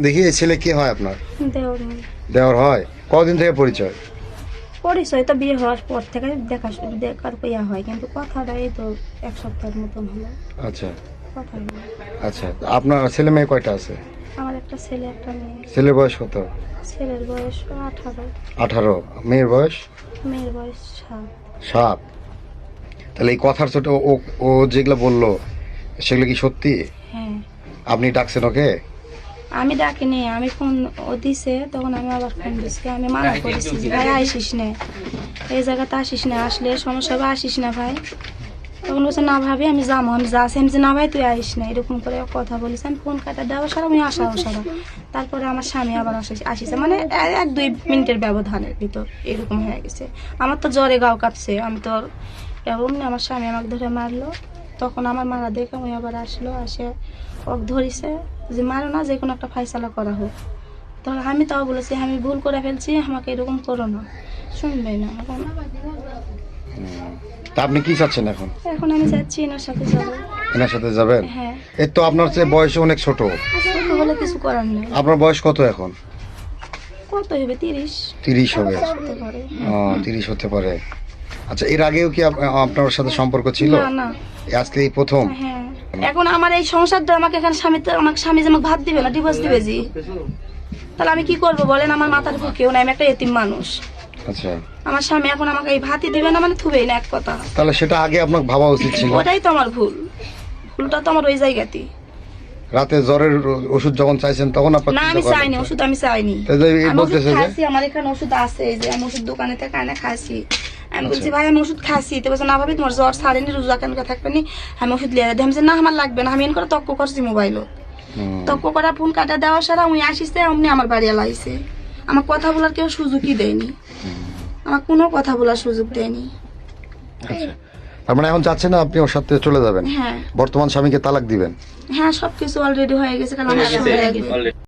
দেখি এই ছেলে কি হয় আপনার? দেওর হয়। দেওর হয়? কতদিন থেকে পরিচয়? পরিচয় তো বিয়ে হওয়ার পর থেকে দেখার ইয়া হয়, কিন্তু কথাটা এই তো 1 সপ্তাহের মতন হলো আচ্ছা কথা হলো। আচ্ছা, আপনার ছেলে মেয়ে কয়টা আছে? আমার একটা ছেলে একটা মেয়ে। ছেলের বয়স কত? ছেলের বয়স 18, 18। মেয়ের বয়স? মেয়ের বয়স 7। 7। তাহলে এই কথার ছোট ও ও যেগুলো বললো সেগুলো কি সত্যি? হ্যাঁ, আপনি ডাকছেন ওকে? আমি ডাকিনি, আমি ফোন ও দিছে, তখন আমি আবার ফোন দিচ্ছি, আমি মানা করেছি যে ভাই আসিস না, এই জায়গাতে আসিস না, আসলে সমস্যা হবে, আসিস না ভাই। তখন বলছে না ভাবি আমি যাবো, আমি যাচ্ছি, আমি যে না ভাই তুই আসিস না, এরকম করে কথা বলিস। আমি ফোন কাটা দেওয়া সারা আমি আসাও সারা। তারপরে আমার স্বামী আবার আসিছে, মানে 1-2 মিনিটের ব্যবধানের ভিতর এরকম হয়ে গেছে। আমার তো জ্বরে গাও কাঁপছে, আমি তো এমন আমার স্বামী আমাকে ধরে মারলো। তখন আমার মারা দেখে ওই আবার আসলো, আসে ওক ধরিছে যে মারো না, যে কোনো একটা ফাইসালা করা হোক। তখন আমি তাও বলেছি আমি ভুল করে ফেলছি, আমাকে এরকম করো না, শুনবে না। তা আপনি কি চাচ্ছেন এখন? এখন আমি যাচ্ছি এনার সাথে যাবো। এনার সাথে যাবেন? হ্যাঁ, এই তো আপনার চেয়ে বয়সে অনেক ছোট। ছোট হলে কিছু করার নেই। আপনার বয়স কত এখন? কত হবে 30 30 হবে। হতে পারে। 30 হতে পারে। আচ্ছা, এর আগেও কি আপনার সাথে সম্পর্ক ছিল? না না। আজকে এই প্রথম? হ্যাঁ, এখন আমার এই সংসারটা আমাকে এখানে আমাকে স্বামী যে আমাকে ভাত দিবে না, ডিভোর্স দিবে জি, তাহলে আমি কি করবো বলেন? আমার মাথার উপর কেউ নাই, আমি একটা এতিম মানুষ। আচ্ছা, আমার স্বামী এখন আমাকে এই ভাতই দিবে না, মানে থুবেই না, এক কথা। তাহলে সেটা আগে আপনার ভাবা উচিত ছিল। ওটাই তো আমার ভুল, ভুলটা তো আমার ওই জায়গাতেই। রাতে জ্বরের ওষুধ যখন চাইছেন তখন আপনার না আমি চাইনি ওষুধ, আমি চাইনি। আমি ওষুধ খাইছি, আমার এখানে ওষুধ আছে, এই যে আমি ওষুধ দোকানে থেকে আনে খাইছি। আমি বলছি ভাই আমি ওষুধ খাইছি, তো বলছে না ভাবি তোমার জ্বর ছাড়েনি, রোজা কেন থাকবে নি, আমি ওষুধ লিয়ে দিই। আমি বলছি না আমার লাগবে না, আমি এন করে তক্ক করছি মোবাইলও, তক্ক করা ফোন কাটা দেওয়া সারা উনি আসিছে, অমনি আমার বাড়ি লাইছে। আমার কথা বলার কেউ সুযোগই দেয়নি, আমার কোনো কথা বলার সুযোগ দেয়নি। আচ্ছা, তার মানে এখন চাচ্ছেন না আপনি ওর সাথে চলে যাবেন? হ্যাঁ বর্তমান স্বামীকে তালাক দিবেন? হ্যাঁ, সবকিছু অলরেডি হয়ে গেছে, কারণ আমার স্বামী